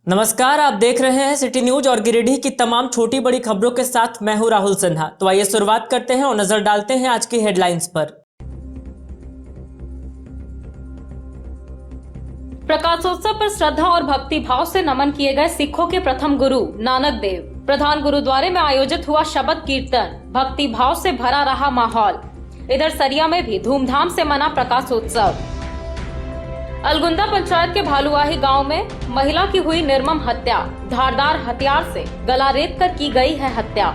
नमस्कार, आप देख रहे हैं सिटी न्यूज और गिरिडीह की तमाम छोटी बड़ी खबरों के साथ मैं हूं राहुल सिन्हा। तो आइए शुरुआत करते हैं और नजर डालते हैं आज की हेडलाइंस पर। प्रकाशोत्सव पर श्रद्धा और भक्ति भाव से नमन किए गए सिखों के प्रथम गुरु नानक देव। प्रधान गुरुद्वारे में आयोजित हुआ शबद कीर्तन, भक्ति भाव से भरा रहा माहौल। इधर सरिया में भी धूमधाम से मना प्रकाशोत्सव। अलगुंदा पंचायत के भालुआही गांव में महिला की हुई निर्मम हत्या, धारदार हथियार से गला रेत कर की गई है हत्या।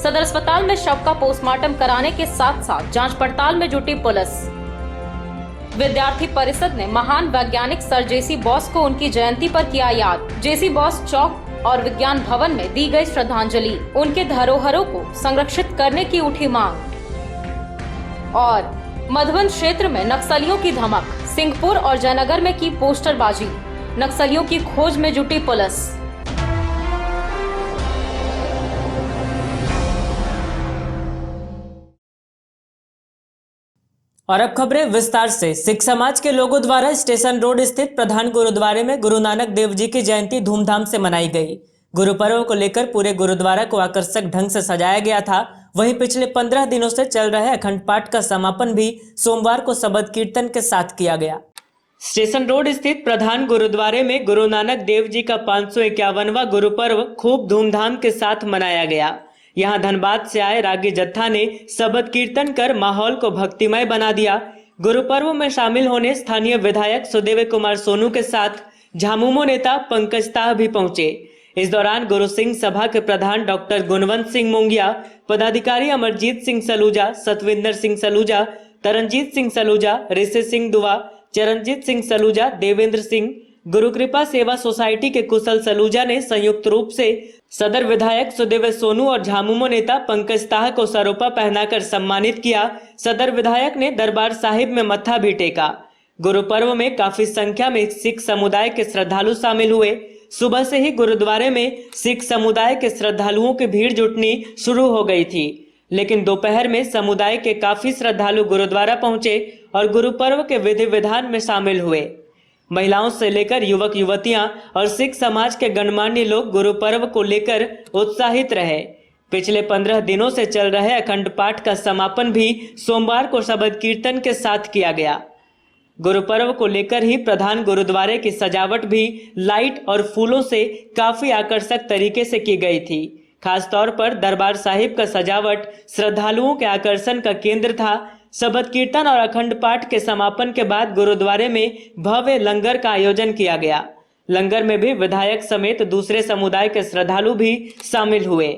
सदर अस्पताल में शव का पोस्टमार्टम कराने के साथ साथ जांच पड़ताल में जुटी पुलिस। विद्यार्थी परिषद ने महान वैज्ञानिक सर जेसी बॉस को उनकी जयंती पर किया याद। जेसी बॉस चौक और विज्ञान भवन में दी गई श्रद्धांजलि। उनके धरोहरों को संरक्षित करने की उठी मांग। और मधुबन क्षेत्र में नक्सलियों की धमक, सिंहपुर और जयनगर में की पोस्टरबाजी। नक्सलियों की खोज में जुटी पुलिस। और अब खबरें विस्तार से। सिख समाज के लोगों द्वारा स्टेशन रोड स्थित प्रधान गुरुद्वारे में गुरु नानक देव जी की जयंती धूमधाम से मनाई गई। गुरु पर्व को लेकर पूरे गुरुद्वारा को आकर्षक ढंग से सजाया गया था। वहीं पिछले 15 दिनों से चल रहे अखंड पाठ का समापन भी सोमवार को शबद कीर्तन के साथ किया गया। स्टेशन रोड स्थित प्रधान गुरुद्वारे में गुरु नानक देव जी का 551वां गुरु पर्व खूब धूमधाम के साथ मनाया गया। यहाँ धनबाद से आए रागी जत्था ने शबद कीर्तन कर माहौल को भक्तिमय बना दिया। गुरु पर्व में शामिल होने स्थानीय विधायक सुदेव कुमार सोनू के साथ झामुमो नेता पंकज ताह भी पहुंचे। इस दौरान गुरु सिंह सभा के प्रधान डॉक्टर गुणवंत सिंह मोंगिया, पदाधिकारी अमरजीत सिंह सलूजा, सतविंदर सिंह सलूजा, तरनजीत सिंह सलूजा, ऋषि सिंह दुआ, चरणजीत सिंह सलूजा, देवेंद्र सिंह, गुरु कृपा सेवा सोसाइटी के कुशल सलूजा ने संयुक्त रूप से सदर विधायक सुदेव सोनू और झामुमो नेता पंकज ताह को सरोपा पहनाकर सम्मानित किया। सदर विधायक ने दरबार साहिब में मत्था भी टेका। गुरु पर्व में काफी संख्या में सिख समुदाय के श्रद्धालु शामिल हुए। सुबह से ही गुरुद्वारे में सिख समुदाय के श्रद्धालुओं की भीड़ जुटनी शुरू हो गई थी, लेकिन दोपहर में समुदाय के काफी श्रद्धालु गुरुद्वारा पहुंचे और गुरु पर्व के विधि विधान में शामिल हुए। महिलाओं से लेकर युवक युवतियां और सिख समाज के गणमान्य लोग गुरु पर्व को लेकर उत्साहित रहे। पिछले 15 दिनों से चल रहे अखंड पाठ का समापन भी सोमवार को शबद कीर्तन के साथ किया गया। गुरु पर्व को लेकर ही प्रधान गुरुद्वारे की सजावट भी लाइट और फूलों से काफी आकर्षक तरीके से की गई थी। खास तौर पर दरबार साहिब का सजावट श्रद्धालुओं के आकर्षण का केंद्र था। शबद कीर्तन और अखंड पाठ के समापन के बाद गुरुद्वारे में भव्य लंगर का आयोजन किया गया। लंगर में भी विधायक समेत दूसरे समुदाय के श्रद्धालु भी शामिल हुए।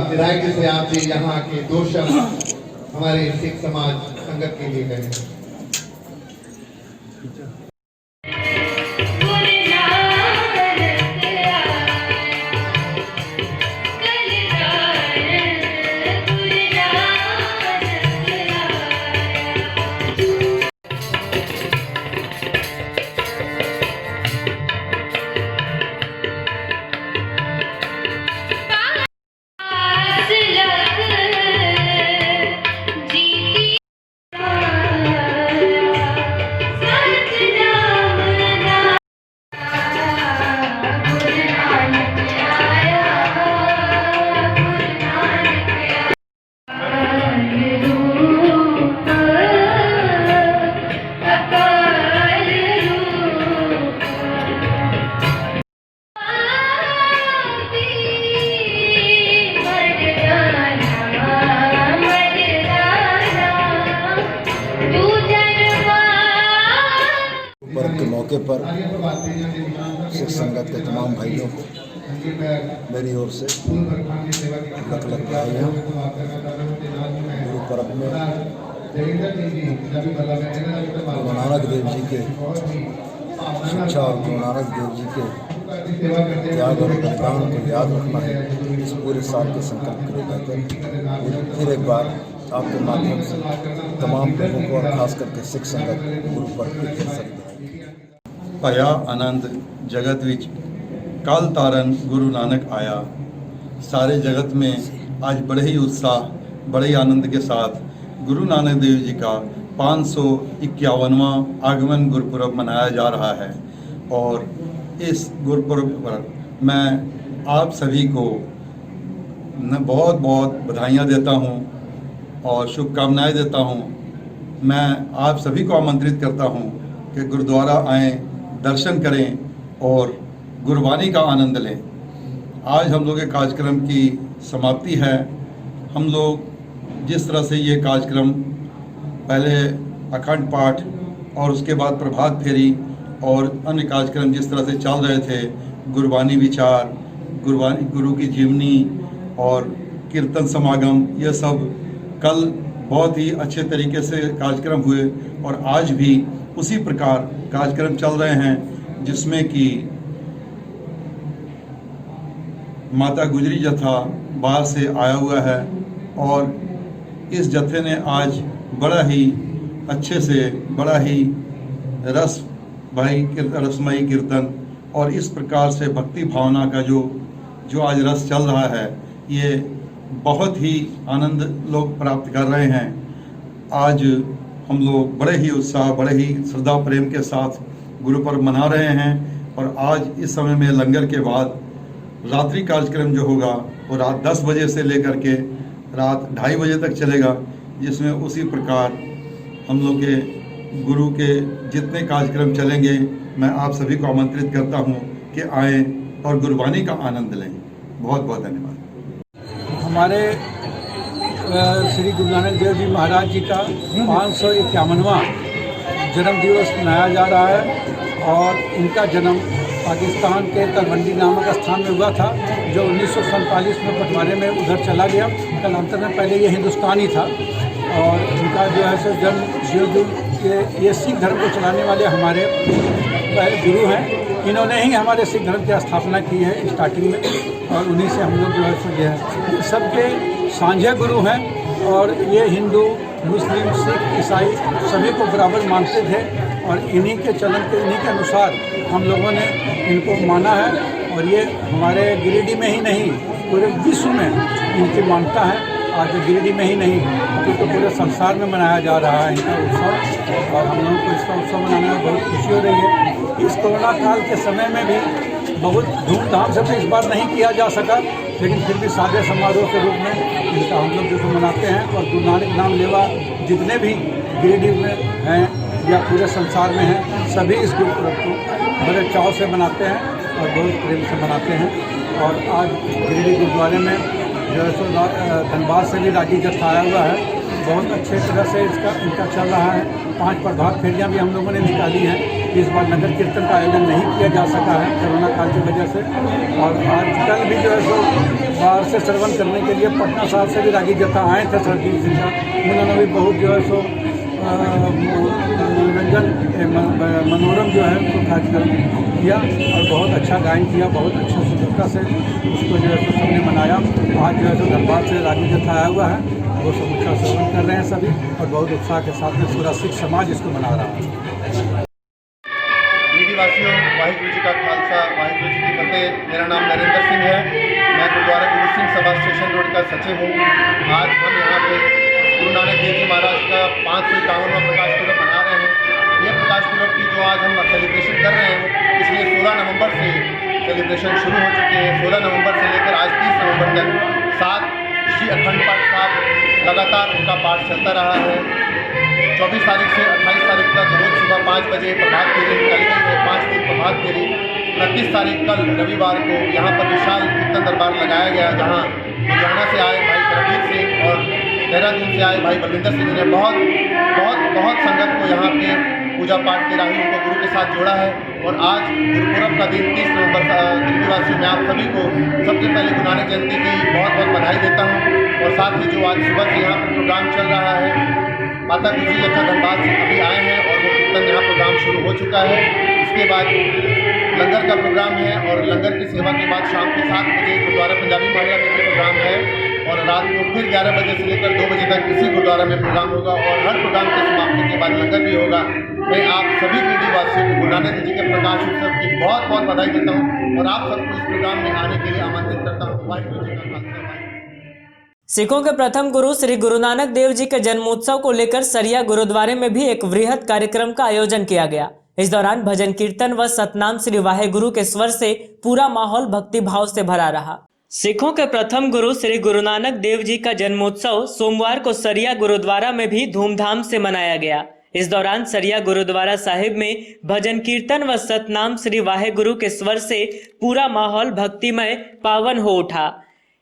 विधायक से आप जी यहाँ के 2 शब्द हमारे सिख समाज संगत के लिए कहें। मौके पर सिख संगत के तमाम भाइयों को मेरी ओर से लख लख बधाइयाँ। गुरु पर्व में गुरु नानक देव जी के शिक्षा और गुरु नानक देव जी के त्याग और बलिदान को याद रखना है, इस पूरे साल के संकल्प को लेकर फिर एक बार आपके माध्यम से तमाम लोगों को और खास करके सिख संगत गुरु पर्व की ढेर सारी बधाई। ਭਇਆ ਆਨੰਦ जगत विच काल तारन गुरु नानक आया। सारे जगत में आज बड़े ही उत्साह बड़े ही आनंद के साथ गुरु नानक देव जी का 551वां आगमन गुरुपुरब मनाया जा रहा है और इस गुरुपुरब पर मैं आप सभी को बहुत बहुत बधाइयाँ देता हूँ और शुभकामनाएं देता हूँ। मैं आप सभी को आमंत्रित करता हूँ कि गुरुद्वारा आएँ, दर्शन करें और गुरबानी का आनंद लें। आज हम लोग के कार्यक्रम की समाप्ति है। हम लोग जिस तरह से ये कार्यक्रम पहले अखंड पाठ और उसके बाद प्रभात फेरी और अन्य कार्यक्रम जिस तरह से चल रहे थे, गुरबानी विचार, गुरु की जीवनी और कीर्तन समागम, ये सब कल बहुत ही अच्छे तरीके से कार्यक्रम हुए और आज भी उसी प्रकार कार्यक्रम चल रहे हैं, जिसमें कि माता गुजरी जत्था बाहर से आया हुआ है और इस जत्थे ने आज बड़ा ही अच्छे से बड़ा ही रसमयी कीर्तन और इस प्रकार से भक्ति भावना का जो आज रस चल रहा है, ये बहुत ही आनंद लोग प्राप्त कर रहे हैं। आज हम लोग बड़े ही उत्साह बड़े ही श्रद्धा प्रेम के साथ गुरु पर्व मना रहे हैं और आज इस समय में लंगर के बाद रात्रि कार्यक्रम जो होगा वो रात 10 बजे से लेकर के रात 2:30 बजे तक चलेगा, जिसमें उसी प्रकार हम लोग के गुरु के जितने कार्यक्रम चलेंगे मैं आप सभी को आमंत्रित करता हूँ कि आएँ और गुरबानी का आनंद लें। बहुत बहुत धन्यवाद। हमारे श्री गुरु नानक देव जी महाराज जी का 551वां जन्म दिवस मनाया जा रहा है और इनका जन्म पाकिस्तान के तलवंडी नामक स्थान में हुआ था, जो 1947 में बंटवारे में उधर चला गया। कालांतर में पहले ये हिंदुस्तानी था और इनका जो है सो जन्म ये सिख धर्म को चलाने वाले हमारे गुरु हैं। इन्होंने ही हमारे सिख धर्म की स्थापना की है स्टार्टिंग में और उन्हीं से हम लोग जो है सो ये सबके साझे गुरु हैं और ये हिंदू मुस्लिम सिख ईसाई सभी को बराबर मानते थे और इन्हीं के चलन के इन्हीं के अनुसार हम लोगों ने इनको माना है और ये हमारे गिरिडीह में ही नहीं पूरे विश्व में इनकी मान्यता है। आज गिरिडीह में ही नहीं तो पूरे संसार में मनाया जा रहा है इनका उत्सव और हम लोगों को इसका उत्सव मनाने में बहुत खुशी हो रही है। इस कोरोना काल के समय में भी बहुत धूमधाम से तो इस बार नहीं किया जा सका, लेकिन फिर भी सादे समारोह के रूप में इनका हम लोग जो मनाते हैं और गुरु नानक नाम लेवा जितने भी गिरिडीह में हैं या पूरे संसार में हैं, सभी इस गुरुपुरब को बड़े चाव से मनाते हैं और बहुत प्रेम से मनाते हैं। और आज गिरिडीह गुरुद्वारे में जो है सो धनबाद से भी रागी जत्था आया हुआ है, बहुत अच्छे तरह से इनका चल रहा है। 5 प्रभात फेरियाँ भी हम लोगों ने निकाली हैं। इस बार नगर कीर्तन का आयोजन नहीं किया जा सका है कोरोना काल की वजह से और आज कल भी जो है सो बाहर से श्रवण करने के लिए पटना साहब से भी रागी जत्था आए थे सरजीत सिंह का। उन्होंने भी बहुत जो है सो मनोरम जो है उसको कार्यक्रम किया और बहुत अच्छा गायन किया, बहुत अच्छे सुंदरता से उसको जो है तो सबने मनाया। आज जो है तो धनबाद से रागी जत्था आया हुआ है, वो सब उसका सेवन कर रहे हैं सभी और बहुत उत्साह के साथ में पूरा सिख समाज इसको मना रहा है। वासियों, वाहिगुरु जी का खालसा, वाहिगुरु जी की फतेह। मेरा नाम नरेंद्र सिंह है। मैं गुरुद्वारा गुरु सिंह सभा स्टेशन रोड का सचिव हूँ। आज हम यहाँ पे गुरु नानक देव जी महाराज का 551वां प्रकाश पुरब मना रहे हैं। ये प्रकाश पुरब की जो आज हम सेलिब्रेशन कर रहे हैं वो पिछले 16 नवंबर से सेलिब्रेशन शुरू हो चुके हैं। 16 नवंबर से लेकर आज 30 नवंबर तक 7 श्री अखंड पाठ साहब लगातार उनका पाठ चलता रहा है। 24 तारीख से 28 तारीख तक रोज सुबह 5 बजे प्रभात फेरी निकाली गई है। 5 दिन प्रभात फेरी। 29 तारीख कल रविवार को यहाँ पर विशाल कीर्तन दरबार लगाया गया, जहाँ लुधियाना से आए भाई सरबजीत सिंह और देहरादून से आए भाई बलविंदर सिंह ने बहुत संगत को यहाँ पे पूजा पाठ की राही उनको गुरु के साथ जोड़ा है। और आज गुरुपुरब का दिन 30 नवंबर दिल्लीवासियों में आप सभी को सबसे पहले गुरु नानक जयंती की बहुत बहुत बधाई देता हूँ। और साथ ही जो आज सुबह से यहाँ पर प्रोग्राम चल रहा है, माता गुजरी यथा धनबाद से अभी आए हैं और वो कीर्तन यहाँ प्रोग्राम शुरू हो चुका है। इसके बाद लंगर का प्रोग्राम है और लंगर की सेवा के बाद शाम को 7 बजे गुरुद्वारा पंजाबी महिला में प्रोग्राम है और रात को फिर 11 बजे से लेकर 2 बजे तक इसी गुरुद्वारा में प्रोग्राम होगा और हर प्रोग्राम के समाप्ति के बाद लंगर भी होगा। मैं आप सभी गिरडीवासियों को गुरु नानक देव जी के प्रकाश उत्सव की बहुत बहुत बधाई देता हूँ और आप सबको इस प्रोग्राम में आने के लिए आमंत्रित करता हूँ। वाहिगुरू जी का खालसा। सिखों के प्रथम गुरु श्री गुरु नानक देव जी के जन्मोत्सव को लेकर सरिया गुरुद्वारे में भी एक वृहद कार्यक्रम का आयोजन किया गया। इस दौरान भजन कीर्तन व सतनाम श्री वाहेगुरु के स्वर से पूरा माहौल भक्ति भाव से भरा रहा। सिखों के प्रथम गुरु श्री गुरु नानक देव जी का जन्मोत्सव सोमवार को सरिया गुरुद्वारा में भी धूमधाम से मनाया गया। इस दौरान सरिया गुरुद्वारा साहिब में भजन कीर्तन व सतनाम श्री वाहेगुरु के स्वर से पूरा माहौल भक्तिमय पावन हो उठा।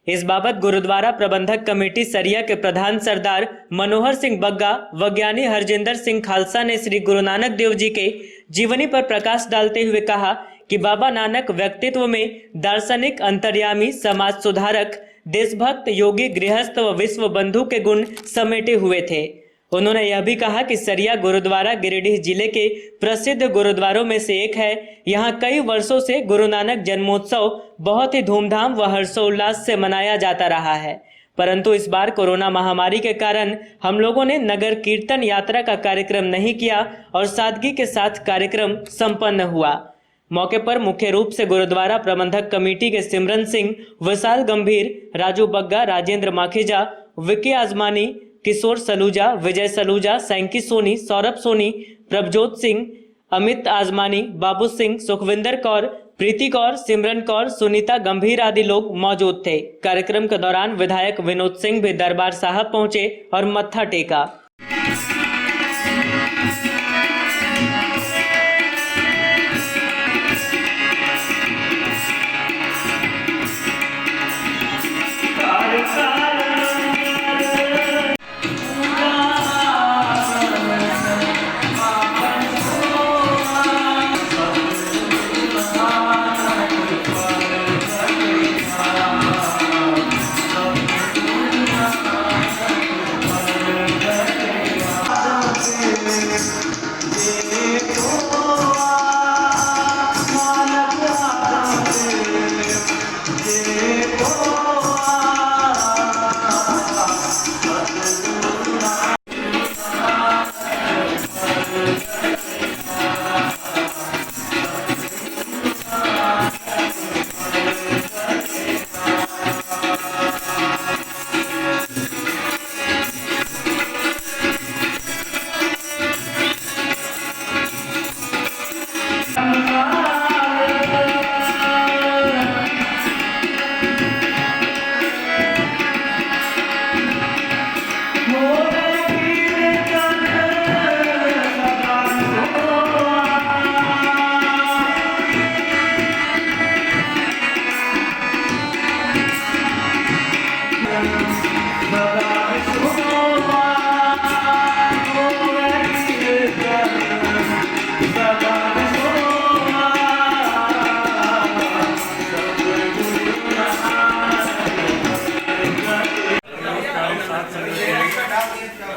इस बाबत गुरुद्वारा प्रबंधक कमेटी सरिया के प्रधान सरदार मनोहर सिंह बग्गा व ज्ञानी हरजिंदर सिंह खालसा ने श्री गुरु नानक देव जी के जीवनी पर प्रकाश डालते हुए कहा कि बाबा नानक व्यक्तित्व में दार्शनिक, अंतर्यामी, समाज सुधारक, देशभक्त, योगी, गृहस्थ व विश्व बंधु के गुण समेटे हुए थे। उन्होंने यह भी कहा कि सरिया गुरुद्वारा गिरिडीह जिले के प्रसिद्ध गुरुद्वारों में से एक है। यहाँ कई वर्षों से गुरु नानक जन्मोत्सव बहुत ही धूमधाम व हर्षोल्लास से मनाया जाता रहा है, परंतु इस बार कोरोना महामारी के कारण हम लोगों ने नगर कीर्तन यात्रा का कार्यक्रम नहीं किया और सादगी के साथ कार्यक्रम संपन्न हुआ। मौके पर मुख्य रूप से गुरुद्वारा प्रबंधक कमेटी के सिमरन सिंह, विशाल गंभीर, राजू बग्गा, राजेंद्र माखीजा, विकी आजमानी, किशोर सलूजा, विजय सलूजा, सैंकी सोनी, सौरभ सोनी, प्रभजोत सिंह, अमित आजमानी, बाबू सिंह, सुखविंदर कौर, प्रीति कौर, सिमरन कौर, सुनीता गंभीर आदि लोग मौजूद थे। कार्यक्रम के दौरान विधायक विनोद सिंह भी दरबार साहब पहुंचे और मत्था टेका।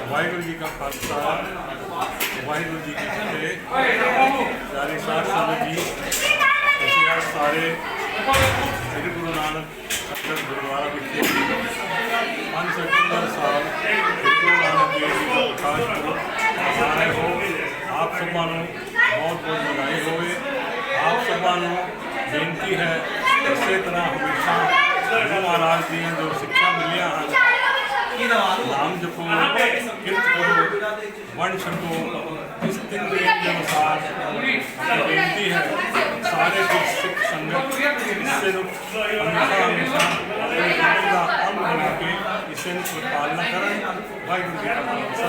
वाहिगुरू जी का खालसा, वाहिगुरू जी की फतेह। प्यारे साथ संगत जी, ਅਸੀਂ आज सारे श्री गुरु नानक देव गुरुद्वारा विखे 5 सितंबर साल श्री गुरु नानक देव जी का प्रकाश पुरब मना रहे हो। आप सबा ਨੂੰ बहुत बहुत बधाई होवे। आप सबा ਨੂੰ बेनती है इसे तरह हमेशा गुरु महाराज जी जो शिक्षा मिलिया हैं, नाम जपो, किरत करो, वन छको, इस दिन के अनुसार बेनती है सारे सिख संगत इससे हमेशा हमेशा का अंग बना के इसे पालना करें। वाहिगुरू जी का खालसा।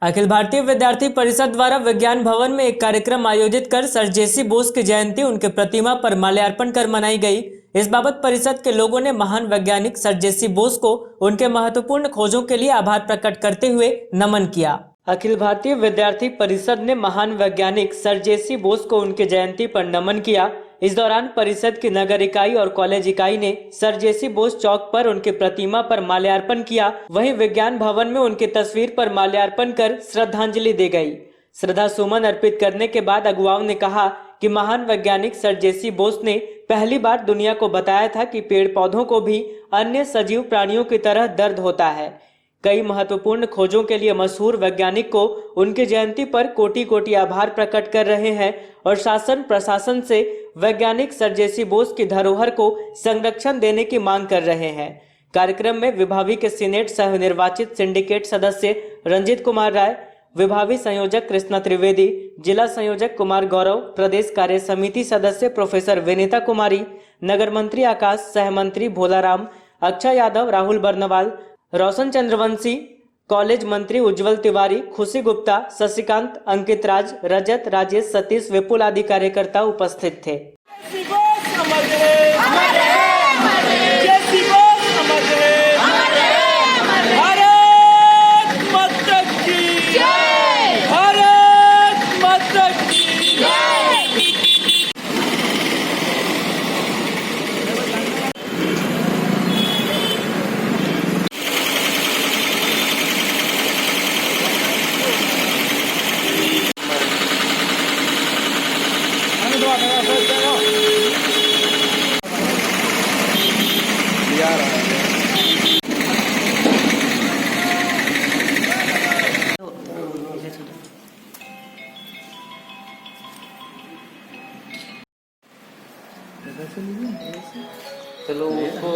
अखिल भारतीय विद्यार्थी परिषद द्वारा विज्ञान भवन में एक कार्यक्रम आयोजित कर सर जेसी बोस की जयंती उनके प्रतिमा पर माल्यार्पण कर मनाई गई। इस बाबत परिषद के लोगों ने महान वैज्ञानिक सर जेसी बोस को उनके महत्वपूर्ण खोजों के लिए आभार प्रकट करते हुए नमन किया। अखिल भारतीय विद्यार्थी परिषद ने महान वैज्ञानिक सर जेसी बोस को उनके जयंती पर नमन किया। इस दौरान परिषद की नगर इकाई और कॉलेज इकाई ने सर जेसी बोस चौक पर उनकी प्रतिमा पर माल्यार्पण किया। वहीं विज्ञान भवन में उनकी तस्वीर पर माल्यार्पण कर श्रद्धांजलि दी गई। श्रद्धा सुमन अर्पित करने के बाद अगुवाओं ने कहा कि महान वैज्ञानिक सर जेसी बोस ने पहली बार दुनिया को बताया था कि पेड़ पौधों को भी अन्य सजीव प्राणियों की तरह दर्द होता है। कई महत्वपूर्ण खोजों के लिए मशहूर वैज्ञानिक को उनकी जयंती पर कोटि कोटि आभार प्रकट कर रहे हैं और शासन प्रशासन से वैज्ञानिक सर जेसी बोस की धरोहर को संरक्षण देने की मांग कर रहे हैं। कार्यक्रम में विभावी के सीनेट सह निर्वाचित सिंडिकेट सदस्य रंजीत कुमार राय, विभावी संयोजक कृष्णा त्रिवेदी, जिला संयोजक कुमार गौरव, प्रदेश कार्य समिति सदस्य प्रोफेसर विनीता कुमारी, नगर मंत्री आकाश, सह मंत्री भोलाराम, अक्षय यादव, राहुल बर्नवाल, रोशन चंद्रवंशी, कॉलेज मंत्री उज्जवल तिवारी, खुशी गुप्ता, शशिकांत, अंकित राज, रजत, राजेश, सतीश, विपुल आदि कार्यकर्ता उपस्थित थे। चलो उसको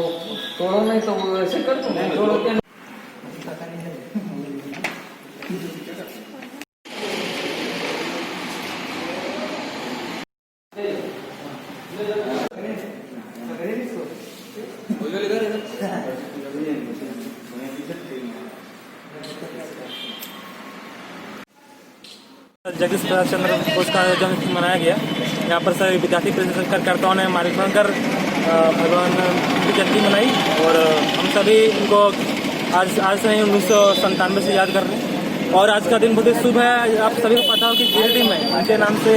तोड़ो नहीं तो वो ऐसे कर दो, तोड़ो क्या। जगदीश प्रसाद चंद्र बोस का जन्म मनाया गया। यहाँ पर सभी विद्यार्थी परिषद कार्यकर्ताओं ने मार्गदर्शन कर भगवान की जयंती मनाई और हम सभी उनको आज से 1997 से याद कर रहे हैं। और आज का दिन बहुत ही शुभ है। आप सभी को पता हो कि गिरिडीह में उनके नाम से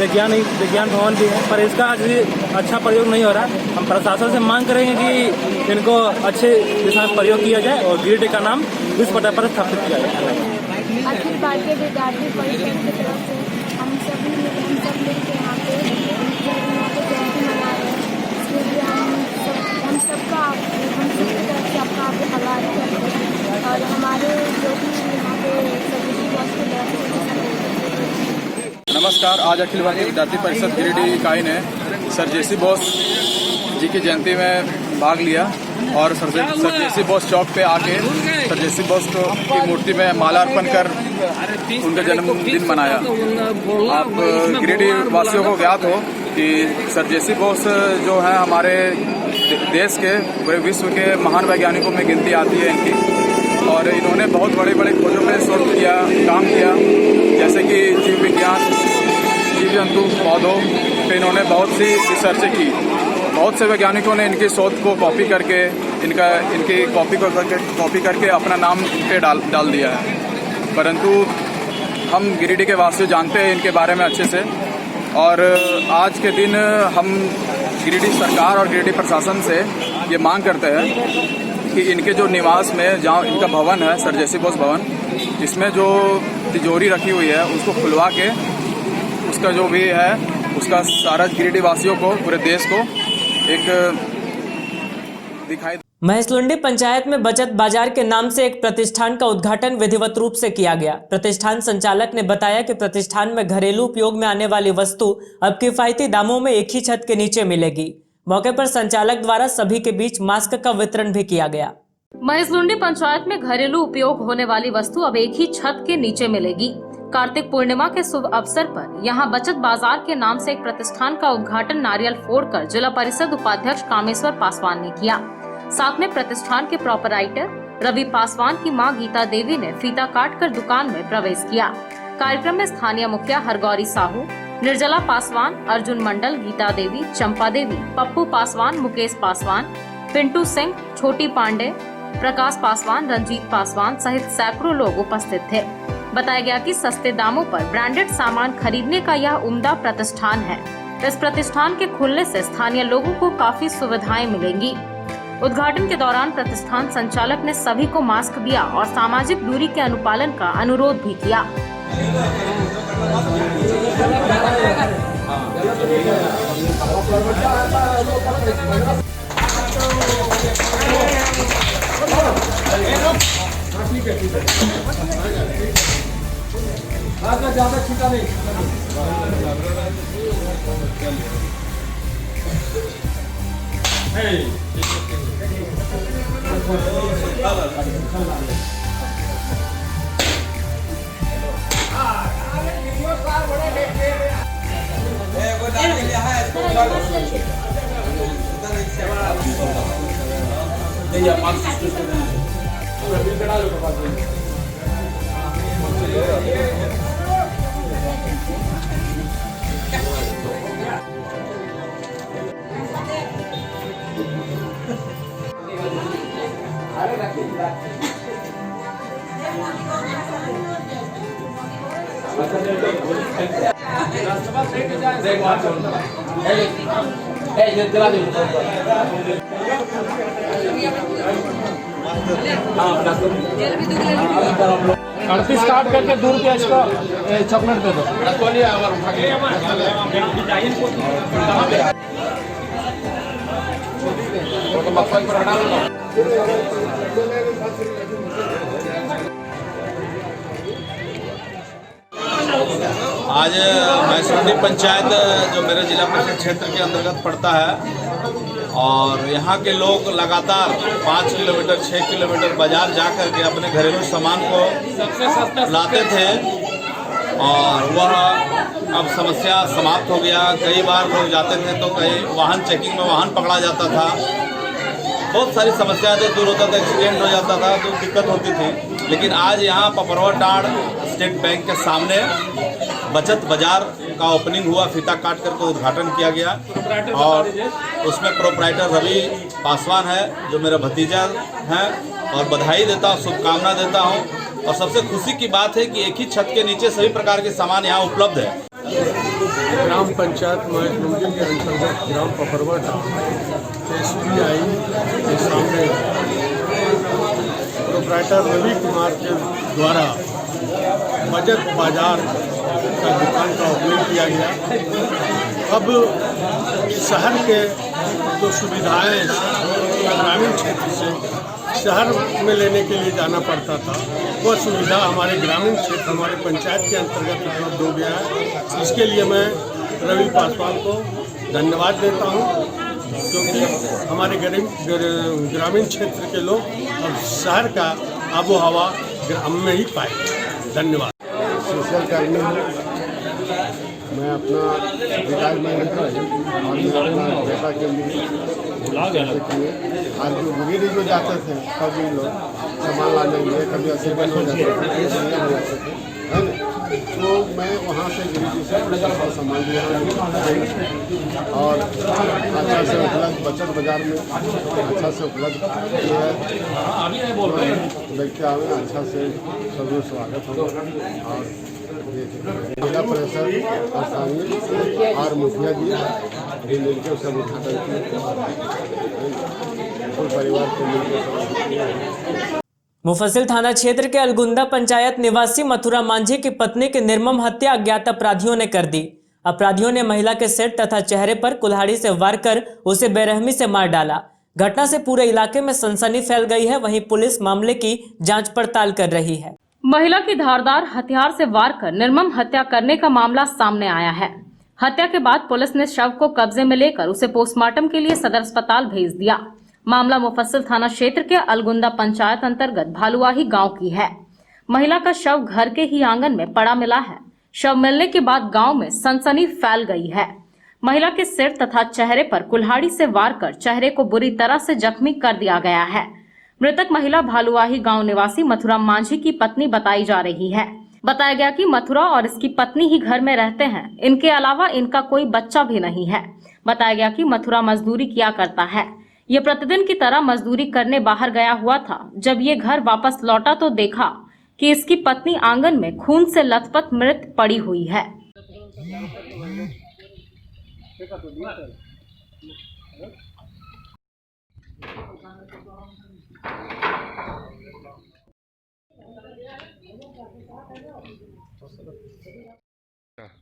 विज्ञान भवन भी है, पर इसका आज भी अच्छा प्रयोग नहीं हो रहा। हम प्रशासन से मांग करेंगे कि इनको अच्छे दिशा में प्रयोग किया जाए और गिरिडीह का नाम विश्व पटल पर स्थापित किया जाए। अखिल भारतीय विद्यार्थी परिषद की तरफ से हम सब मिलकर यहाँ पे जयंती मना रहे हैं। इसके लिए हम सबका हम सबकी तरफ से आपका आभार करते हैं और हमारे जो भी यहाँ पे सभी बॉस के नमस्कार। आज अखिल भारतीय विद्यार्थी परिषद गिरिडीह इकाई ने सर जेसी बोस जी की जयंती में भाग लिया और सर जेसी बोस चौक पे आके सर जेसी बोस की मूर्ति में माला अर्पण कर उनका जन्मदिन मनाया। आप गिरिडीह वासियों को ज्ञात हो कि सर जेसी बोस जो है हमारे देश के पूरे विश्व के महान वैज्ञानिकों में गिनती आती है इनकी, और इन्होंने बहुत बड़े बड़े खोजों में शोध किया, काम किया, जैसे कि जीव विज्ञान, जीव जंतु, पौधों पे इन्होंने बहुत सी रिसर्च की। बहुत से वैज्ञानिकों ने इनकी शोध को कॉपी करके इनकी कॉपी करके अपना नाम पे डाल दिया है। परंतु हम गिरिडीह के वासी जानते हैं इनके बारे में अच्छे से, और आज के दिन हम गिरिडीह सरकार और गिरिडीह प्रशासन से ये मांग करते हैं कि इनके जो निवास में जहाँ इनका भवन है सर जेसी बोस भवन, इसमें जो तिजोरी रखी हुई है उसको खुलवा के उसका जो भी है उसका सारा गिरिडीह वासियों को, पूरे देश को एक दिखाई। महेशलुंडी पंचायत में बचत बाजार के नाम से एक प्रतिष्ठान का उद्घाटन विधिवत रूप से किया गया। प्रतिष्ठान संचालक ने बताया कि प्रतिष्ठान में घरेलू उपयोग में आने वाली वस्तु अब किफायती दामों में एक ही छत के नीचे मिलेगी। मौके पर संचालक द्वारा सभी के बीच मास्क का वितरण भी किया गया। महेशलुंडी पंचायत में घरेलू उपयोग होने वाली वस्तु अब एक ही छत के नीचे मिलेगी। कार्तिक पूर्णिमा के शुभ अवसर पर यहां बचत बाजार के नाम से एक प्रतिष्ठान का उद्घाटन नारियल फोड़कर जिला परिषद उपाध्यक्ष कामेश्वर पासवान ने किया। साथ में प्रतिष्ठान के प्रोपराइटर रवि पासवान की मां गीता देवी ने फीता काटकर दुकान में प्रवेश किया। कार्यक्रम में स्थानीय मुखिया हरगौरी साहू, निर्जला पासवान, अर्जुन मंडल, गीता देवी, चंपा देवी, पप्पू पासवान, मुकेश पासवान, पिंटू सिंह, छोटी पांडे, प्रकाश पासवान, रंजीत पासवान सहित सैकड़ों लोग उपस्थित थे। बताया गया कि सस्ते दामों पर ब्रांडेड सामान खरीदने का यह उम्दा प्रतिष्ठान है। इस प्रतिष्ठान के खुलने से स्थानीय लोगों को काफी सुविधाएं मिलेंगी। उद्घाटन के दौरान प्रतिष्ठान संचालक ने सभी को मास्क दिया और सामाजिक दूरी के अनुपालन का अनुरोध भी किया। अड़तीस काट करके दूर के इसको चॉकलेट दे दो। आज मैसरंडी पंचायत जो मेरे जिला परिषद क्षेत्र के अंतर्गत पड़ता है और यहाँ के लोग लगातार 5 किलोमीटर 6 किलोमीटर बाजार जा कर के अपने घरेलू सामान को लाते थे और वह अब समस्या समाप्त हो गया। कई बार लोग जाते थे तो कई वाहन चेकिंग में वाहन पकड़ा जाता था, बहुत सारी समस्याएं दूर होता था, एक्सीडेंट हो जाता था तो दिक्कत होती थी। लेकिन आज यहाँ पपरवा टाड़ स्टेट बैंक के सामने बचत बाजार का ओपनिंग हुआ, फीता काट करके उद्घाटन किया गया और उसमें प्रोप्राइटर रवि पासवान है जो मेरा भतीजा है और बधाई देता हूँ, शुभकामना देता हूँ। और सबसे खुशी की बात है कि एक ही छत के नीचे सभी प्रकार के सामान यहाँ उपलब्ध है। ग्राम पंचायत मैसरंडी के अंतर्गत ग्राम पपरवा SBI के सामने प्रोप्राइटर रवि कुमार के द्वारा बचत बाजार का दुकान का ओपनिंग किया गया। अब शहर के जो सुविधाएं ग्रामीण क्षेत्र से शहर में लेने के लिए जाना पड़ता था, वह सुविधा हमारे ग्रामीण क्षेत्र हमारे पंचायत के अंतर्गत उपलब्ध हो गया है। इसके लिए मैं रवि पासवान को धन्यवाद देता हूं, क्योंकि हमारे ग्रामीण क्षेत्र के लोग अब शहर का आबो हवा ग्राम में ही पाए। धन्यवाद। सोशल कर्मी हूँ मैं, अपना रिटायरमेंट और अपना बेटा के लिए आज जो गिरी जो जाते थे कभी लोग सामान लाने के लिए कभी एक्सीडेंट हो जाते थे, है ना, तो मैं वहाँ से गिरी से सामान लिया और अच्छा से उपलब्ध बचत बाजार में अच्छा से उपलब्ध लेके आवे, अच्छा से सभी स्वागत हो। और जिला परिषद स्थानीय और मुखिया जी मिलकर सब उद्घाटन किए, कुल परिवार को मिलकर। मुफस्सिल थाना क्षेत्र के अलगुंदा पंचायत निवासी मथुरा मांझी की पत्नी की निर्मम हत्या अज्ञात अपराधियों ने कर दी। अपराधियों ने महिला के सिर तथा चेहरे पर कुल्हाड़ी से वार कर उसे बेरहमी से मार डाला। घटना से पूरे इलाके में सनसनी फैल गई है। वहीं पुलिस मामले की जांच पड़ताल कर रही है। महिला की धारदार हथियार से वार कर निर्मम हत्या करने का मामला सामने आया है। हत्या के बाद पुलिस ने शव को कब्जे में लेकर उसे पोस्टमार्टम के लिए सदर अस्पताल भेज दिया। मामला मुफस्सिल थाना क्षेत्र के अलगुंदा पंचायत अंतर्गत भालुआही गांव की है। महिला का शव घर के ही आंगन में पड़ा मिला है। शव मिलने के बाद गांव में सनसनी फैल गई है। महिला के सिर तथा चेहरे पर कुल्हाड़ी से वार कर चेहरे को बुरी तरह से जख्मी कर दिया गया है। मृतक महिला भालुआही गांव निवासी मथुरा मांझी की पत्नी बताई जा रही है। बताया गया कि मथुरा और इसकी पत्नी ही घर में रहते हैं। इनके अलावा इनका कोई बच्चा भी नहीं है। बताया गया कि मथुरा मजदूरी किया करता है। ये प्रतिदिन की तरह मजदूरी करने बाहर गया हुआ था। जब ये घर वापस लौटा तो देखा कि इसकी पत्नी आंगन में खून से लथपथ मृत पड़ी हुई है।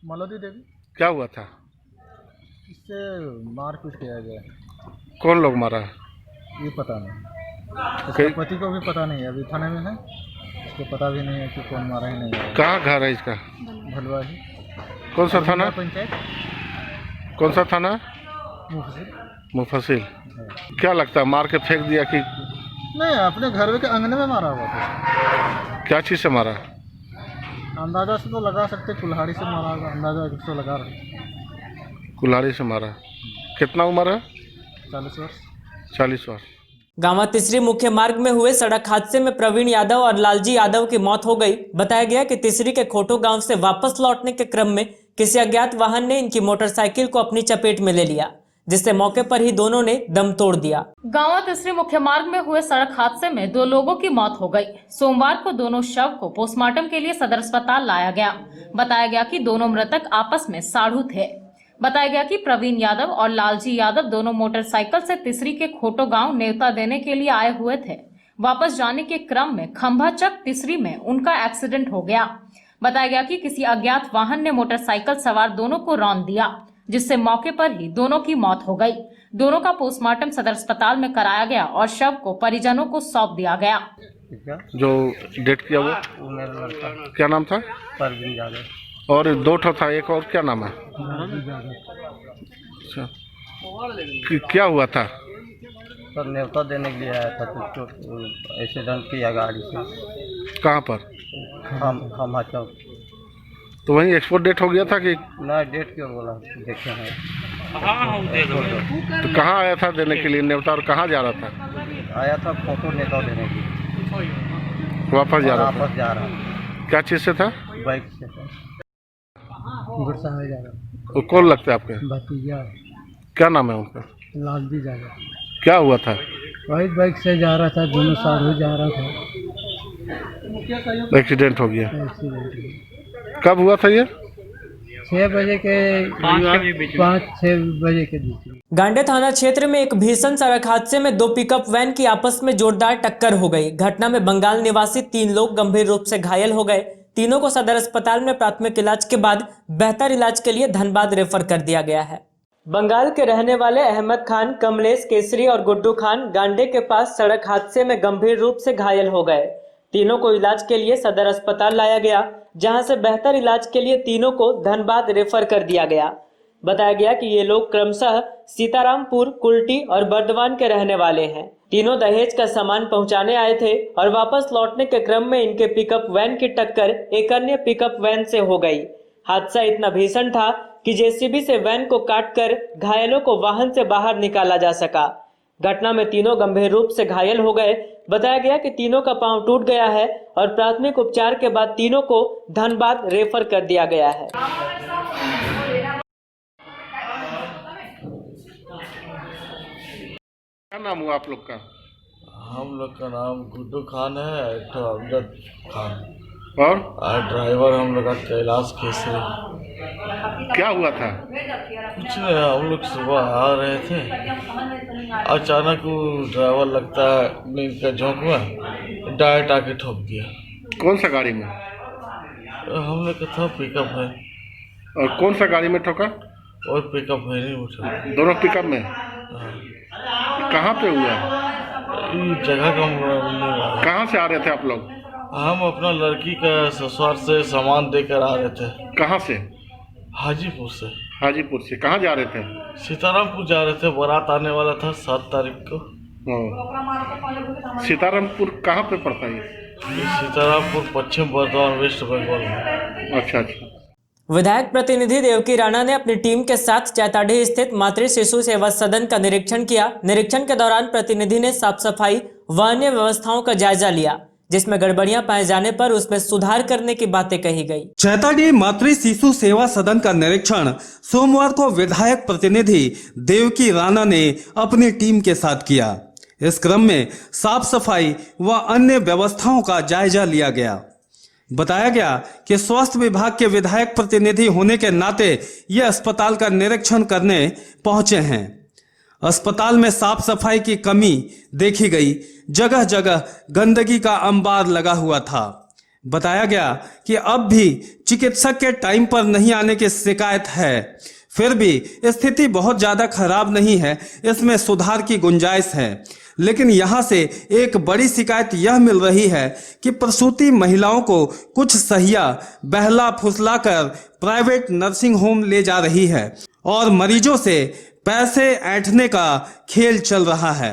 मलोदी देवी। क्या हुआ था? इससे मारपीट किया गया। कौन लोग मारा? ये पता नहीं, इसके पति को भी पता नहीं है, अभी थाने में है, इसको पता भी नहीं है कि कौन मारा है नहीं। कहाँ घर है इसका? भलवा ही। कौन सा थाना? पंचायत। कौन सा थाना? मुफस्सिल। मुफस्सिल। क्या लगता है मार के फेंक दिया कि नहीं, अपने घर के अंगने में मारा हुआ था। क्या चीज़ से मारा? अंदाजा से तो लगा सकते, कुल्हाड़ी से मारा होगा, अंदाजा तो लगा रहे। कुल्हाड़ी से मारा। कितना उम्र है? 40 वर्ष। 40 वर्ष। गांवा तिसरी मुख्य मार्ग में हुए सड़क हादसे में प्रवीण यादव और लालजी यादव की मौत हो गई। बताया गया कि तिसरी के खोटो गांव से वापस लौटने के क्रम में किसी अज्ञात वाहन ने इनकी मोटरसाइकिल को अपनी चपेट में ले लिया, जिससे मौके पर ही दोनों ने दम तोड़ दिया। गांवा तिसरी मुख्य मार्ग में हुए सड़क हादसे में 2 लोगों की मौत हो गई। सोमवार को दोनों शव को पोस्टमार्टम के लिए सदर अस्पताल लाया गया। बताया गया कि दोनों मृतक आपस में साढ़ू थे। बताया गया कि प्रवीण यादव और लालजी यादव दोनों मोटरसाइकिल से तिसरी के खोटो गांव न्योता देने के लिए आए हुए थे। वापस जाने के क्रम में खंभाचक तिसरी में उनका एक्सीडेंट हो गया। बताया गया कि किसी अज्ञात वाहन ने मोटरसाइकिल सवार दोनों को रौंद दिया, जिससे मौके पर ही दोनों की मौत हो गई। दोनों का पोस्टमार्टम सदर अस्पताल में कराया गया और शव को परिजनों को सौंप दिया गया। जो डेट किया वो मेरा लड़का। क्या नाम था? प्रवीण यादव। और 2 ठो था, एक और क्या नाम है? अच्छा, क्या हुआ था? सर न्योता देने के लिए आया था तो एक्सीडेंट किया गाड़ी से। कहाँ पर? खम्भा चौक। तो वहीं एक्सपोर्ट डेट हो गया था कि? ना, डेट क्यों बोला, देखे हैं। तो कहाँ आया था देने के लिए न्योता और कहाँ जा रहा था? आया था फोटो न्योता देने के लिए। वापस जा रहा था? वापस जा रहा। क्या चीज़ से था? बाइक से था। गुस्सा हो जा रहा। वो कौन लगता है आपके? भतीजा। क्या नाम है उनका? लालजी यादव। क्या हुआ था? वही बाइक से जा रहा था, दोनों साढ़ू जा रहा था, एक्सीडेंट हो गया। एक्सीडेंट। कब हुआ था ये? 6 बजे के 5-6 बजे के बीच में। गांडे थाना क्षेत्र में एक भीषण सड़क हादसे में 2 पिकअप वैन की आपस में जोरदार टक्कर हो गई। घटना में बंगाल निवासी 3 लोग गंभीर रूप से घायल हो गए। तीनों को सदर अस्पताल में प्राथमिक इलाज के बाद बेहतर इलाज के लिए धनबाद रेफर कर दिया गया है। बंगाल के रहने वाले अहमद खान, कमलेश केसरी और गुड्डू खान गांडे के पास सड़क हादसे में गंभीर रूप से घायल हो गए। तीनों को इलाज के लिए सदर अस्पताल लाया गया, जहां से बेहतर इलाज के लिए तीनों को धनबाद रेफर कर दिया गया। बताया गया कि ये लोग क्रमशः सीतारामपुर, कुल्टी और बर्दवान के रहने वाले हैं। तीनों दहेज का सामान पहुंचाने आए थे और वापस लौटने के क्रम में इनके पिकअप वैन की टक्कर एक अन्य पिकअप वैन से हो गई। हादसा इतना भीषण था कि जेसीबी से वैन को काटकर घायलों को वाहन से बाहर निकाला जा सका। घटना में तीनों गंभीर रूप से घायल हो गए। बताया गया कि तीनों का पांव टूट गया है और प्राथमिक उपचार के बाद तीनों को धनबाद रेफर कर दिया गया है। क्या नाम हुआ आप लोग का? हम लोग का नाम गुड्डू खान है, एक तो अमजद खान और ड्राइवर हम लोग का कैलाश केसरी। क्या हुआ था? कुछ नहीं, हम लोग सुबह आ रहे थे, अचानक वो ड्राइवर लगता है नींद का झोंक में डायरेक्ट आके ठोक दिया। कौन सा गाड़ी में? हम लोग का था पिकअप है। और कौन सा गाड़ी में ठोका? और पिकअप है नहीं उठा। दोनों पिकअप में? कहाँ पे हुआ? जगह का कहाँ से आ रहे थे आप लोग? हम अपना लड़की का ससुराल से सामान देकर आ रहे थे। कहाँ से? हाजीपुर से। हाजीपुर से कहाँ जा रहे थे? सीतारामपुर जा रहे थे, बारात आने वाला था 7 तारीख को। सीतारामपुर कहाँ पे पड़ता है? सीतारामपुर पश्चिम बर्दवान, वेस्ट बंगाल में। अच्छा अच्छा। विधायक प्रतिनिधि देवकी राणा ने अपनी टीम के साथ चैताडीह स्थित मातृ शिशु सेवा सदन का निरीक्षण किया। निरीक्षण के दौरान प्रतिनिधि ने साफ सफाई व अन्य व्यवस्थाओं का जायजा लिया, जिसमें गड़बड़ियां पाए जाने पर उसमें सुधार करने की बातें कही गई। चैताडीह मातृ शिशु सेवा सदन का निरीक्षण सोमवार को विधायक प्रतिनिधि देवकी राणा ने अपनी टीम के साथ किया। इस क्रम में साफ सफाई व अन्य व्यवस्थाओं का जायजा लिया गया। बताया गया कि स्वास्थ्य विभाग के विधायक प्रतिनिधि होने के नाते ये अस्पताल का निरीक्षण करने पहुंचे हैं। अस्पताल में साफ सफाई की कमी देखी गई, जगह जगह गंदगी का अंबार लगा हुआ था। बताया गया कि अब भी चिकित्सक के टाइम पर नहीं आने की शिकायत है, फिर भी स्थिति बहुत ज़्यादा खराब नहीं है, इसमें सुधार की गुंजाइश है। लेकिन यहाँ से एक बड़ी शिकायत यह मिल रही है कि प्रसूति महिलाओं को कुछ सहिया बहला फुसला कर प्राइवेट नर्सिंग होम ले जा रही है और मरीजों से पैसे ऐंठने का खेल चल रहा है।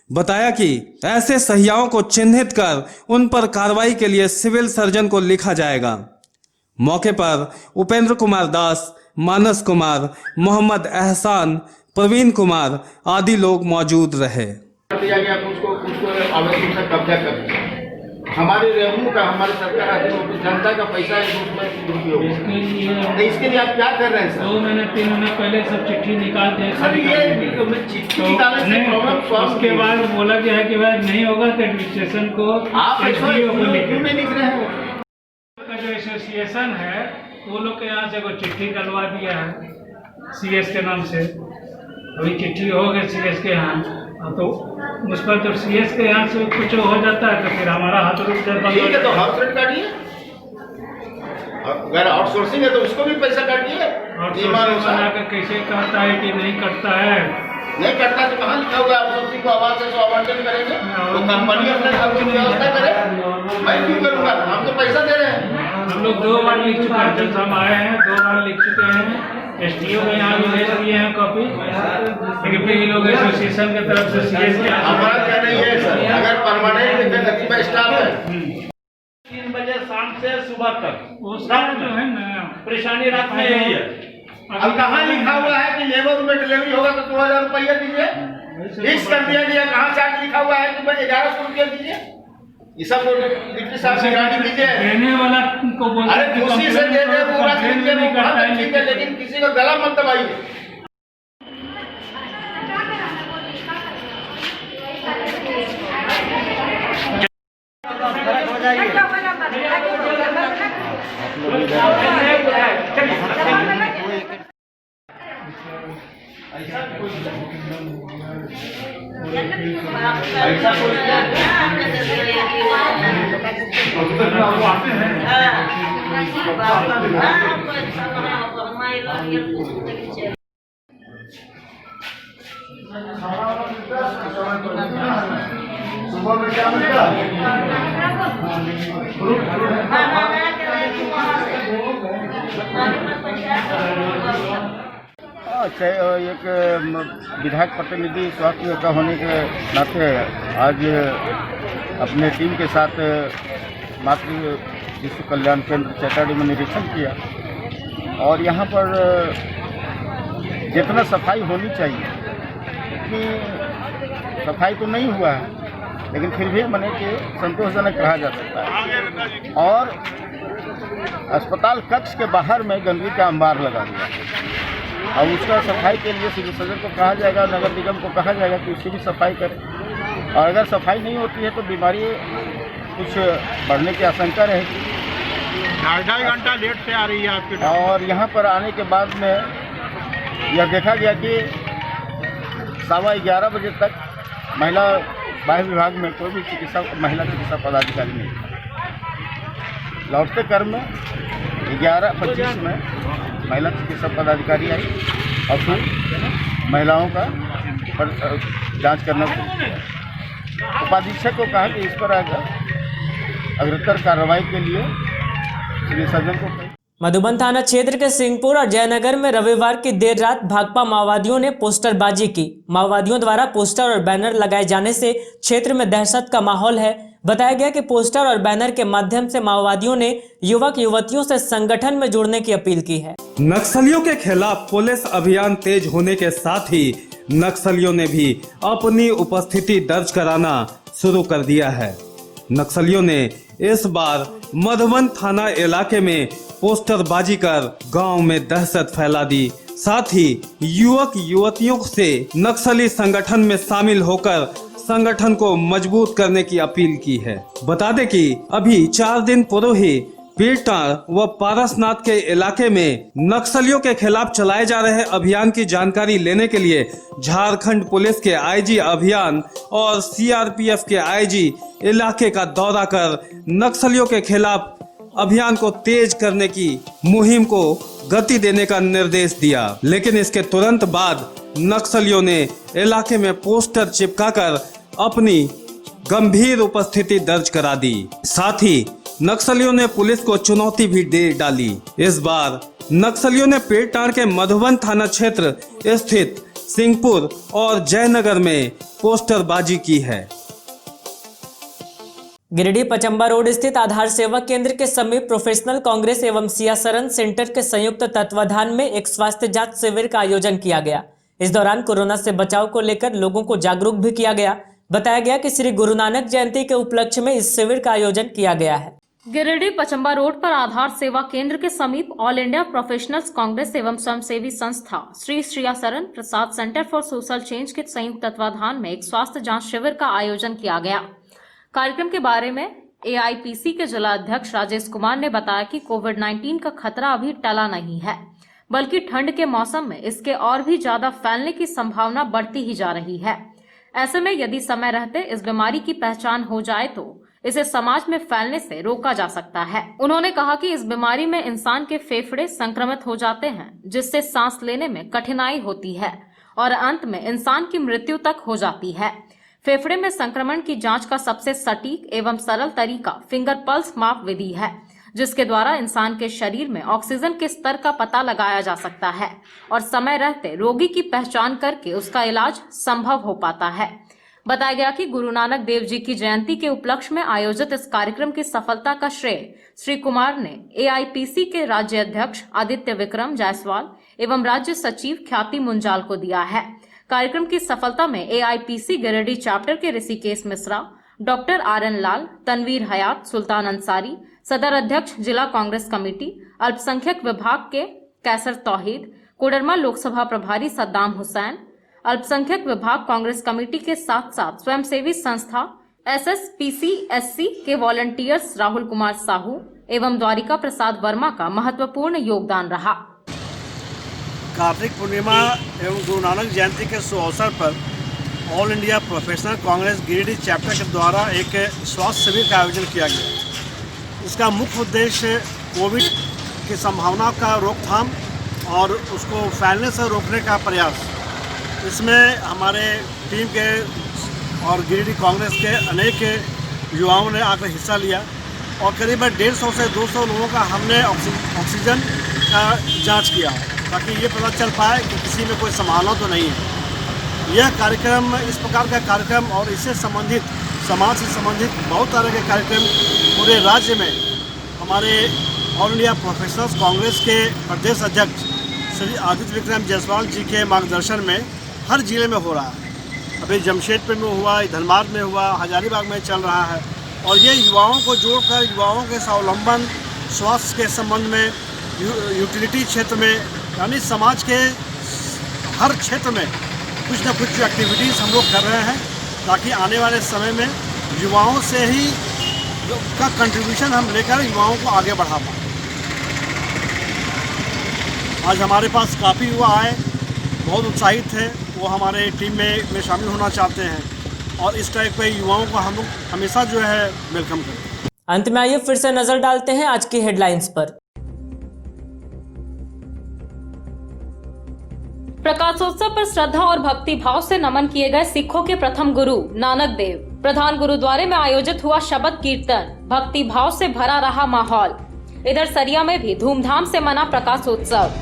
बताया कि ऐसे सहियाओं को चिन्हित कर उन पर कार्रवाई के लिए सिविल सर्जन को लिखा जाएगा। मौके पर उपेंद्र कुमार दास, मानस कुमार, मोहम्मद एहसान, प्रवीण कुमार आदि लोग मौजूद रहे। दिया गया उसको अवैध रूप से कब्जा कर लिया। हमारे रेवन्यू का, हमारे सरकार जनता का पैसा तो इसके लिए आप क्या कर रहे हैं सर? 2 महीने 3 महीने पहले सब चिट्ठी निकाल दिए सर। ये चिट्ठी निकालने से प्रॉब्लम सॉल्व उसके बाद बोला गया है कि भाई नहीं होगा तो एडमिनिस्ट्रेशन को आप क्यों नहीं लिख रहे हैं? का जो एसोसिएशन है वो लोग के यहाँ से कोई चिट्ठी डलवा दिया है सीएस के नाम से। अभी चिट्ठी हो गई सीएस के यहाँ, तो उस पर जब सीएस के यहाँ से कुछ हो जाता है तो फिर हमारा हाथ रुक जाता है। ठीक है, तो हाउस रेंट काटिए। अगर आउटसोर्सिंग है तो उसको भी पैसा काटिए। बनाकर कैसे कहता है कि नहीं करता है, नहीं करता तो कहाँ लिखा हुआ आउटसोर्सिंग को आवाज से आवंटन करेंगे तो कंपनी अपने सब कुछ व्यवस्था करे। मैं क्यों करूँगा? हम तो पैसा दे रहे हैं। हम लोग 2 बार लिख चुके हैं, जब हम आए हैं 2 बार लिख चुके हैं। एसडीओ में यहाँ भी भेज दिए हैं कॉपी, लेकिन फिर ये लोग एसोसिएशन की तरफ से सीएस के हमारा क्या नहीं है सर, अगर परमानेंट स्टाफ है 3 बजे शाम से सुबह तक वो सब जो है ना परेशानी रात में यही है। अब कहाँ लिखा हुआ है कि लेबर में डिलीवरी होगा तो 2000 रुपया दीजिए? फिक्स कर दिया गया, कहाँ चार्ज लिखा हुआ है कि 1100 रुपया दीजिए? ये सब डिप्टी साहब से गाड़ी दीजिए। देने वाला को बोलते अरे खुशी से दे दे, पूरा ठीक है, लेकिन किसी को गला मत दबाइए। एक विधायक प्रतिनिधि स्वास्थ्य का होने के नाते आज अपने टीम के साथ मातृ शिशु कल्याण केंद्र चैताड़ी में निरीक्षण किया और यहाँ पर जितना सफाई होनी चाहिए कि सफाई तो नहीं हुआ है, लेकिन फिर भी मने कि संतोषजनक कहा जा सकता है। और अस्पताल कक्ष के बाहर में गंदगी का अंबार लगा हुआ है और उसका सफाई के लिए सिविल सर्जन को कहा जाएगा, नगर निगम को कहा जाएगा कि उसकी भी सफाई करें। और अगर सफाई नहीं होती है तो बीमारी कुछ बढ़ने की आशंका रहेगी। 2.5 घंटा लेट से आ रही है आपके। और यहाँ पर आने के बाद में यह देखा गया कि 11:15 बजे तक महिला बाह्य विभाग में कोई भी महिला चिकित्सा पदाधिकारी नहीं था। लौटते क्रम में 11:25 में महिला चिकित्सा पदाधिकारी आई और फिर महिलाओं का जांच करना शुरू किया। उपाधीक्षक को कहा कि इस पर अग्रतर कार्रवाई के लिए सिविल सर्जन को। मधुबन थाना क्षेत्र के सिंहपुर और जयनगर में रविवार की देर रात भाकपा माओवादियों ने पोस्टरबाजी की। माओवादियों द्वारा पोस्टर और बैनर लगाए जाने से क्षेत्र में दहशत का माहौल है। बताया गया कि पोस्टर और बैनर के माध्यम से माओवादियों ने युवक युवतियों से संगठन में जुड़ने की अपील की है। नक्सलियों के खिलाफ पुलिस अभियान तेज होने के साथ ही नक्सलियों ने भी अपनी उपस्थिति दर्ज कराना शुरू कर दिया है। नक्सलियों ने इस बार मधुबन थाना इलाके में पोस्टरबाजी कर गांव में दहशत फैला दी। साथ ही युवक युवतियों से नक्सली संगठन में शामिल होकर संगठन को मजबूत करने की अपील की है। बता दें कि अभी 4 दिन पूर्व ही पीरटांड़ व पारसनाथ के इलाके में नक्सलियों के खिलाफ चलाए जा रहे अभियान की जानकारी लेने के लिए झारखंड पुलिस के आईजी अभियान और सीआरपीएफ के आईजी इलाके का दौरा कर नक्सलियों के खिलाफ अभियान को तेज करने की मुहिम को गति देने का निर्देश दिया। लेकिन इसके तुरंत बाद नक्सलियों ने इलाके में पोस्टर चिपकाकर अपनी गंभीर उपस्थिति दर्ज करा दी। साथ ही नक्सलियों ने पुलिस को चुनौती भी दे डाली। इस बार नक्सलियों ने पीरटांड़ के मधुबन थाना क्षेत्र स्थित सिंहपुर और जयनगर में पोस्टरबाजी की है। गिरिडीह पचम्बा रोड स्थित आधार सेवा केंद्र के समीप प्रोफेशनल कांग्रेस एवं सियासरन सेंटर के संयुक्त तत्वाधान में एक स्वास्थ्य जांच शिविर का आयोजन किया गया। इस दौरान कोरोना से बचाव को लेकर लोगों को जागरूक भी किया गया। बताया गया कि श्री गुरु नानक जयंती के उपलक्ष्य में इस शिविर का आयोजन किया गया है। गिरिडीह पचम्बा रोड पर आधार सेवा केंद्र के समीप ऑल इंडिया प्रोफेशनल्स कांग्रेस एवं स्वयंसेवी संस्था श्री सियासरन प्रसाद सेंटर फॉर सोशल चेंज के संयुक्त तत्वाधान में एक स्वास्थ्य जांच शिविर का आयोजन किया गया। कार्यक्रम के बारे में एआईपीसी के जिला अध्यक्ष राजेश कुमार ने बताया कि कोविड-19 का खतरा अभी टला नहीं है, बल्कि ठंड के मौसम में इसके और भी ज्यादा फैलने की संभावना बढ़ती ही जा रही है। ऐसे में यदि समय रहते इस बीमारी की पहचान हो जाए तो इसे समाज में फैलने से रोका जा सकता है। उन्होंने कहा कि इस बीमारी में इंसान के फेफड़े संक्रमित हो जाते हैं, जिससे सांस लेने में कठिनाई होती है और अंत में इंसान की मृत्यु तक हो जाती है। फेफड़े में संक्रमण की जांच का सबसे सटीक एवं सरल तरीका फिंगर पल्स माप विधि है, जिसके द्वारा इंसान के शरीर में ऑक्सीजन के स्तर का पता लगाया जा सकता है और समय रहते रोगी की पहचान करके उसका इलाज संभव हो पाता है। बताया गया कि गुरु नानक देव जी की जयंती के उपलक्ष्य में आयोजित इस कार्यक्रम की सफलता का श्रेय श्री कुमार ने एआईपीसी के राज्य अध्यक्ष आदित्य विक्रम जायसवाल एवं राज्य सचिव ख्याति मुंजाल को दिया है। कार्यक्रम की सफलता में एआईपीसी गिरिडीह चैप्टर के ऋषिकेश मिश्रा, डॉक्टर आरएन लाल, तनवीर हयात, सुल्तान अंसारी, सदर अध्यक्ष जिला कांग्रेस कमेटी, अल्पसंख्यक विभाग के कैसर तौहीद, कोडरमा लोकसभा प्रभारी सद्दाम हुसैन, अल्पसंख्यक विभाग कांग्रेस कमेटी के साथ साथ स्वयंसेवी संस्था एसएसपीसी-एससी के वॉलंटियर्स राहुल कुमार साहू एवं द्वारिका प्रसाद वर्मा का महत्वपूर्ण योगदान रहा। कार्तिक पूर्णिमा एवं गुरु नानक जयंती के शुभ अवसर पर all India professional Congress Giridih chapter के द्वारा एक स्वास्थ्य शिविर का आयोजन किया गया। इसका मुख्य उद्देश्य कोविड की संभावना का रोकथाम और उसको फैलने से रोकने का प्रयास। इसमें हमारे टीम के और गिरिडीह कांग्रेस के अनेक युवाओं ने आकर हिस्सा लिया और करीब 150 से 200 लोगों का हमने ऑक्सीजन का जांच किया ताकि ये पता चल पाए कि किसी में कोई संभावना तो नहीं है। यह कार्यक्रम, इस प्रकार का कार्यक्रम और इससे संबंधित समाज से संबंधित बहुत तरह के कार्यक्रम पूरे राज्य में हमारे ऑल इंडिया प्रोफेशनल्स कांग्रेस के प्रदेश अध्यक्ष श्री आदित्य विक्रम जायसवाल जी के मार्गदर्शन में हर जिले में हो रहा है। अभी जमशेदपुर में हुआ, धनबाद में हुआ, हजारीबाग में चल रहा है और ये युवाओं को जोड़कर युवाओं के स्वावलंबन, स्वास्थ्य के संबंध में, यूटिलिटी क्षेत्र में, यानी समाज के हर क्षेत्र में कुछ न कुछ एक्टिविटीज़ हम लोग कर रहे हैं ताकि आने वाले समय में युवाओं से ही का कंट्रीब्यूशन हम लेकर युवाओं को आगे बढ़ा पाएँ। आज हमारे पास काफ़ी युवा आए, बहुत उत्साहित थे, वो हमारे टीम में शामिल होना चाहते हैं और इस टाइप के युवाओं को हम लोग हमेशा जो है वेलकम करते हैं। अंत में आइए फिर से नजर डालते हैं आज की हेडलाइंस पर। प्रकाशोत्सव पर श्रद्धा और भक्ति भाव से नमन किए गए सिखों के प्रथम गुरु नानक देव। प्रधान गुरुद्वारे में आयोजित हुआ शबद कीर्तन, भक्ति भाव से भरा रहा माहौल। इधर सरिया में भी धूमधाम से मना प्रकाशोत्सव।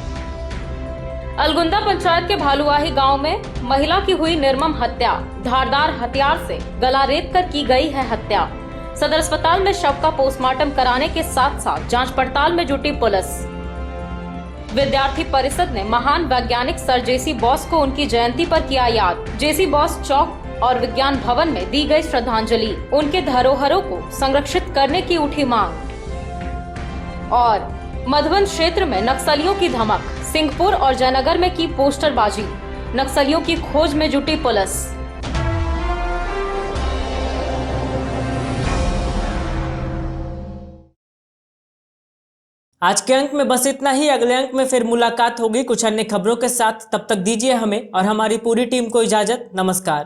अलगुंदा पंचायत के भालुआही गांव में महिला की हुई निर्मम हत्या, धारदार हथियार से गला रेत कर की गई है हत्या। सदर अस्पताल में शव का पोस्टमार्टम कराने के साथ साथ जांच पड़ताल में जुटी पुलिस। विद्यार्थी परिषद ने महान वैज्ञानिक सर जेसी बॉस को उनकी जयंती पर किया याद। जेसी बॉस चौक और विज्ञान भवन में दी गई श्रद्धांजलि। उनके धरोहरों को संरक्षित करने की उठी मांग। और मधुबन क्षेत्र में नक्सलियों की धमक, सिंहपुर और जयनगर में की पोस्टरबाजी, नक्सलियों की खोज में जुटी पुलिस। आज के अंक में बस इतना ही। अगले अंक में फिर मुलाकात होगी कुछ अन्य खबरों के साथ। तब तक दीजिए हमें और हमारी पूरी टीम को इजाजत। नमस्कार।